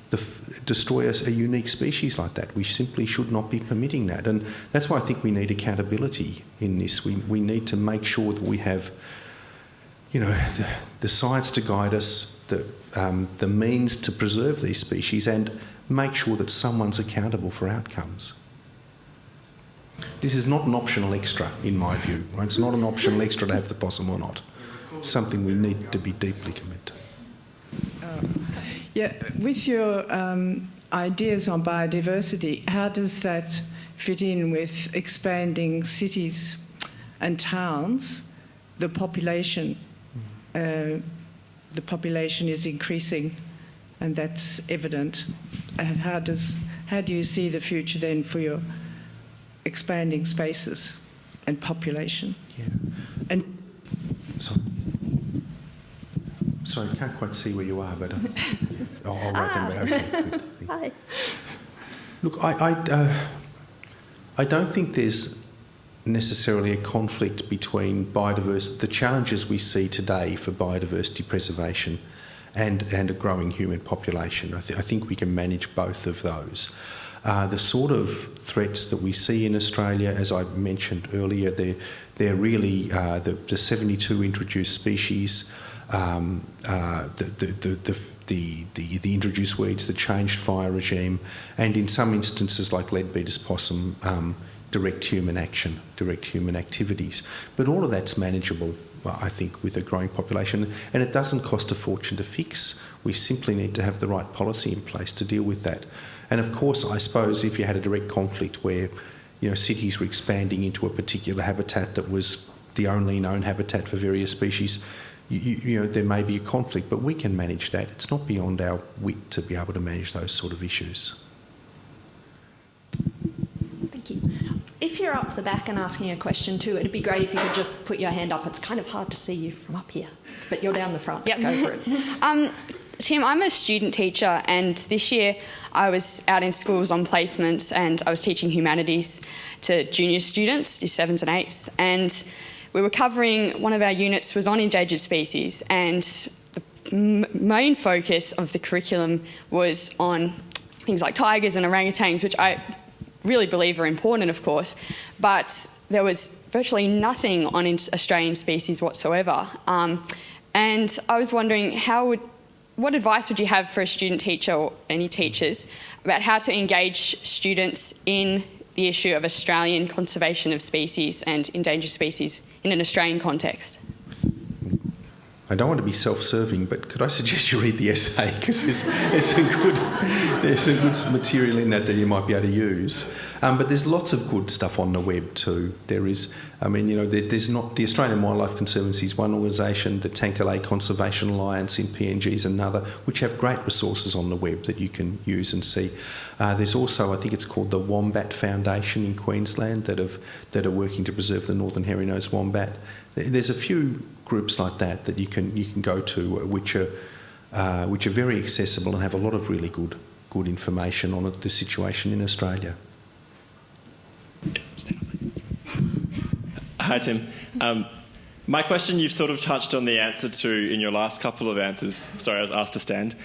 a unique species like that. We simply should not be permitting that, and that's why I think we need accountability in this. We need to make sure that we have, the science to guide us, the means to preserve these species, and make sure that someone's accountable for outcomes. This is not an optional extra, in my view. Right? It's not an optional extra to have the possum or not. Something we need to be deeply committed to. With your ideas on biodiversity, how does that fit in with expanding cities and towns? The population is increasing, and that's evident. And how do you see the future then for your expanding spaces and population? Yeah. And sorry, I can't quite see where you are, but I'll write them down. Okay, good. Hi. Look, I don't think there's necessarily a conflict between biodiversity, the challenges we see today for biodiversity preservation, and a growing human population. I think we can manage both of those. The sort of threats that we see in Australia, as I mentioned earlier, they're really the 72 introduced species, the introduced weeds, the changed fire regime, and in some instances like Ledbetters possum, direct human action, direct human activities. But all of that's manageable, I think, with a growing population, and it doesn't cost a fortune to fix. We simply need to have the right policy in place to deal with that. And of course, I suppose if you had a direct conflict where, cities were expanding into a particular habitat that was the only known habitat for various species, there may be a conflict, but we can manage that. It's not beyond our wit to be able to manage those sort of issues. Thank you. If you're up the back and asking a question too, it'd be great if you could just put your hand up. It's kind of hard to see you from up here, but you're down the front. Yep. Go for it. Tim, I'm a student teacher, and this year I was out in schools on placements, and I was teaching humanities to junior students, year 7s and 8s, and we were covering, one of our units was on endangered species, and the main focus of the curriculum was on things like tigers and orangutans, which I really believe are important, of course, but there was virtually nothing on Australian species whatsoever. And I was wondering, what advice would you have for a student teacher or any teachers about how to engage students in the issue of Australian conservation of species and endangered species in an Australian context? I don't want to be self-serving, but could I suggest you read the essay, because there's some good material in that you might be able to use. But there's lots of good stuff on the web too. There is, there's not the Australian Wildlife Conservancy is one organisation, the Tankalay Conservation Alliance in PNG is another, which have great resources on the web that you can use and see. There's also, I think it's called the Wombat Foundation in Queensland that are working to preserve the northern hairy-nosed wombat. There's a few groups like that you can go to, which are very accessible and have a lot of really good information on the situation in Australia. Hi, Tim. My question you've sort of touched on the answer to in your last couple of answers. Sorry, I was asked to stand.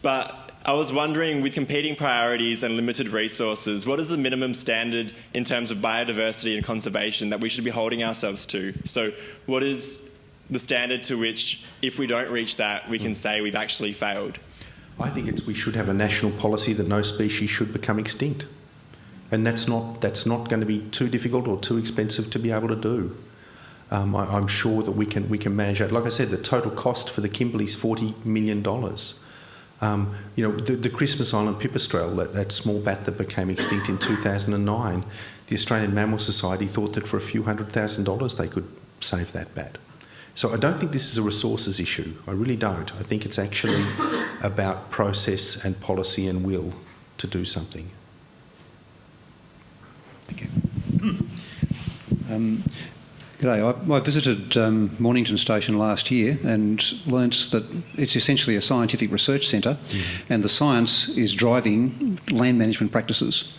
But I was wondering, with competing priorities and limited resources, what is the minimum standard in terms of biodiversity and conservation that we should be holding ourselves to? So what is the standard to which, if we don't reach that, we can say we've actually failed? I think we should have a national policy that no species should become extinct. And that's not going to be too difficult or too expensive to be able to do. I'm sure that we can manage that. Like I said, the total cost for the Kimberley is $40 million. The Christmas Island pipistrelle, that small bat that became extinct in 2009, the Australian Mammal Society thought that for a few $100,000 they could save that bat. So I don't think this is a resources issue. I really don't. I think it's actually about process and policy and will to do something. Thank you. G'day. I visited Mornington Station last year and learnt that it's essentially a scientific research centre, and the science is driving land management practices.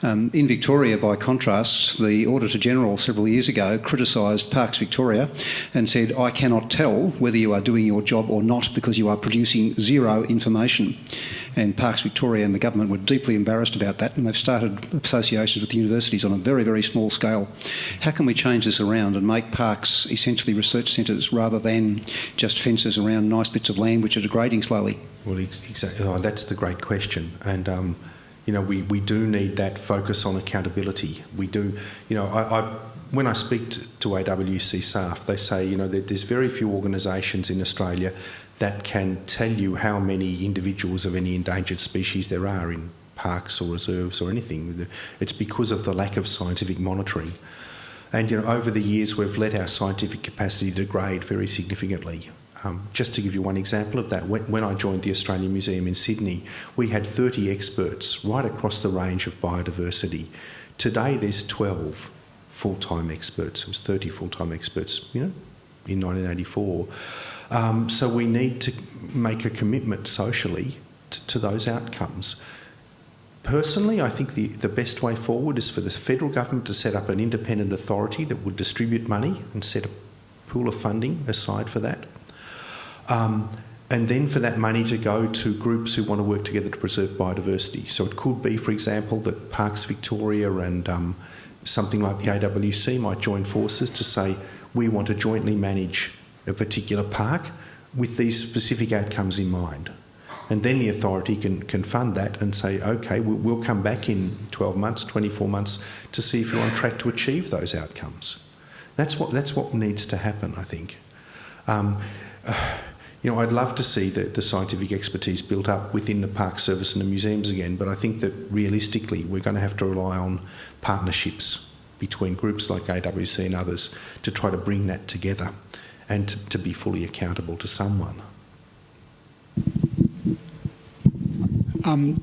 In Victoria, by contrast, the Auditor-General several years ago criticised Parks Victoria and said, I cannot tell whether you are doing your job or not because you are producing zero information. And Parks Victoria and the government were deeply embarrassed about that, and they've started associations with universities on a very, very small scale. How can we change this around and make parks essentially research centres rather than just fences around nice bits of land which are degrading slowly? Well, exactly. Oh, that's the great question. And we do need that focus on accountability. We do, when I speak to AWC staff, they say, that there's very few organisations in Australia that can tell you how many individuals of any endangered species there are in parks or reserves or anything. It's because of the lack of scientific monitoring. And, over the years, we've let our scientific capacity degrade very significantly. Just to give you one example of that, when I joined the Australian Museum in Sydney, we had 30 experts right across the range of biodiversity. Today there's 12 full-time experts. It was 30 full-time experts, in 1984. So we need to make a commitment socially to those outcomes. Personally, I think the best way forward is for the federal government to set up an independent authority that would distribute money and set a pool of funding aside for that. And then for that money to go to groups who want to work together to preserve biodiversity. So it could be, for example, that Parks Victoria and something like the AWC might join forces to say, we want to jointly manage a particular park with these specific outcomes in mind. And then the authority can fund that and say, OK, we'll come back in 12 months, 24 months to see if you're on track to achieve those outcomes. That's what needs to happen, I think. I'd love to see the scientific expertise built up within the Park Service and the museums again, but I think that realistically we're going to have to rely on partnerships between groups like AWC and others to try to bring that together and to be fully accountable to someone.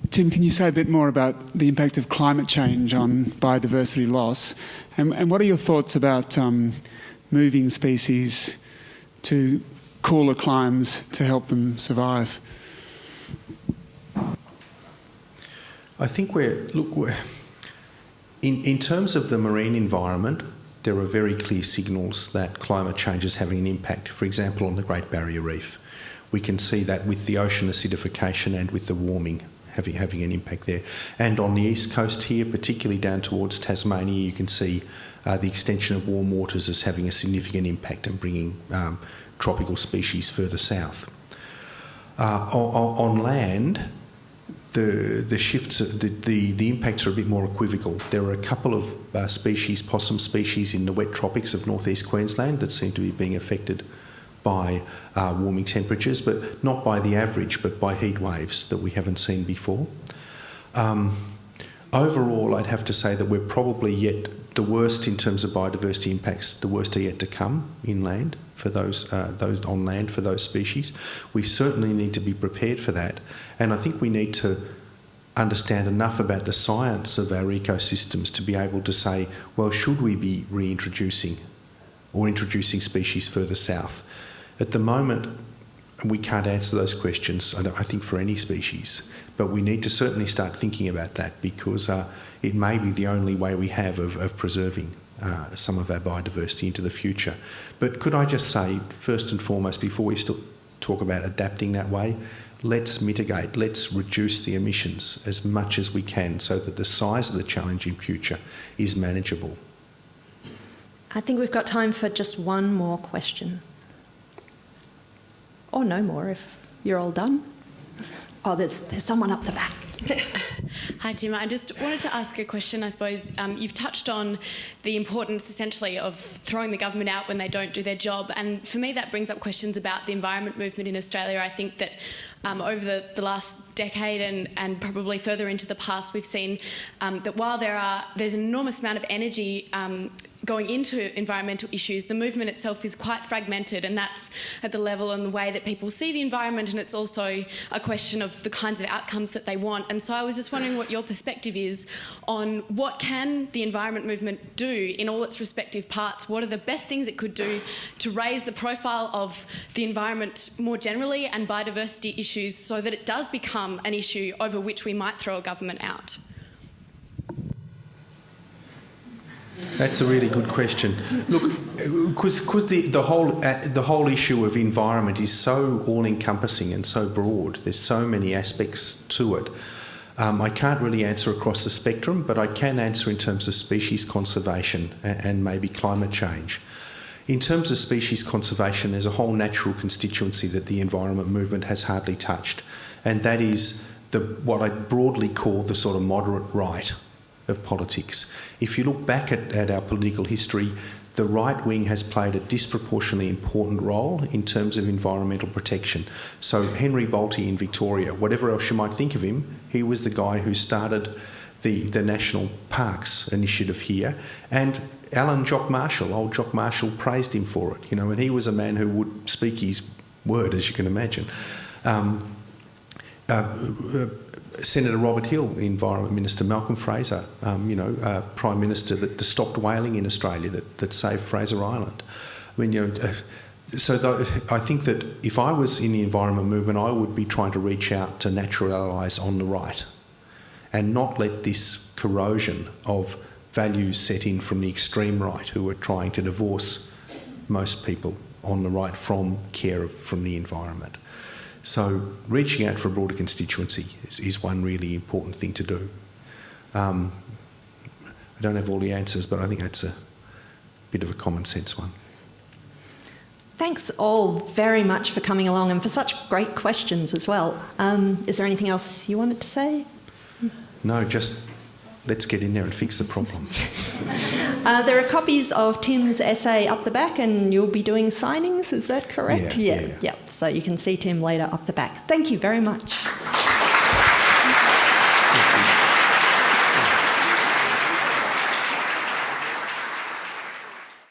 Tim, can you say a bit more about the impact of climate change on biodiversity loss? And what are your thoughts about moving species to cooler climes to help them survive? I think in terms of the marine environment, there are very clear signals that climate change is having an impact. For example, on the Great Barrier Reef. We can see that with the ocean acidification and with the warming having an impact there. And on the east coast here, particularly down towards Tasmania, you can see the extension of warm waters as having a significant impact and bringing tropical species further south. On land, the shifts, the impacts are a bit more equivocal. There are a couple of species, possum species in the wet tropics of northeast Queensland that seem to be being affected by warming temperatures, but not by the average, but by heat waves that we haven't seen before. Overall, I'd have to say that we're probably yet the worst in terms of biodiversity impacts. The worst are yet to come inland for those on land for those species. We certainly need to be prepared for that, and I think we need to understand enough about the science of our ecosystems to be able to say, well, should we be reintroducing or introducing species further south? At the moment, we can't answer those questions, I think, for any species, but we need to certainly start thinking about that because it may be the only way we have of preserving some of our biodiversity into the future. But could I just say, first and foremost, before we talk about adapting that way, let's mitigate, let's reduce the emissions as much as we can so that the size of the challenge in future is manageable. I think we've got time for just one more question. or no more if you're all done. Oh, there's someone up the back. Hi, Tim. I just wanted to ask a question, I suppose. You've touched on the importance, essentially, of throwing the government out when they don't do their job. And for me, that brings up questions about the environment movement in Australia. I think that over the last decade and probably further into the past, we've seen that while there's an enormous amount of energy going into environmental issues, the movement itself is quite fragmented, and that's at the level and the way that people see the environment, and it's also a question of the kinds of outcomes that they want. And so I was just wondering what your perspective is on what can the environment movement do in all its respective parts. What are the best things it could do to raise the profile of the environment more generally and biodiversity issues so that it does become an issue over which we might throw a government out? That's a really good question. Look, because the whole issue of environment is so all-encompassing and so broad. There's so many aspects to it. I can't really answer across the spectrum, but I can answer in terms of species conservation and maybe climate change. In terms of species conservation, there's a whole natural constituency that the environment movement has hardly touched, and that is what I broadly call the sort of moderate right of politics. If you look back at our political history, the right wing has played a disproportionately important role in terms of environmental protection. So Henry Bolte in Victoria, whatever else you might think of him, he was the guy who started the National Parks initiative here, and old Jock Marshall praised him for it, and he was a man who would speak his word, as you can imagine. Senator Robert Hill, Environment Minister, Malcolm Fraser, Prime Minister that stopped whaling in Australia, that saved Fraser Island. I mean, I think that if I was in the environment movement, I would be trying to reach out to natural allies on the right and not let this corrosion of values set in from the extreme right, who are trying to divorce most people on the right from care from the environment. So reaching out for a broader constituency is one really important thing to do. I don't have all the answers, but I think that's a bit of a common sense one. Thanks all very much for coming along and for such great questions as well. Is there anything else you wanted to say? No, just let's get in there and fix the problem. There are copies of Tim's essay up the back, and you'll be doing signings, is that correct? Yeah. So you can see Tim later up the back. Thank you very much.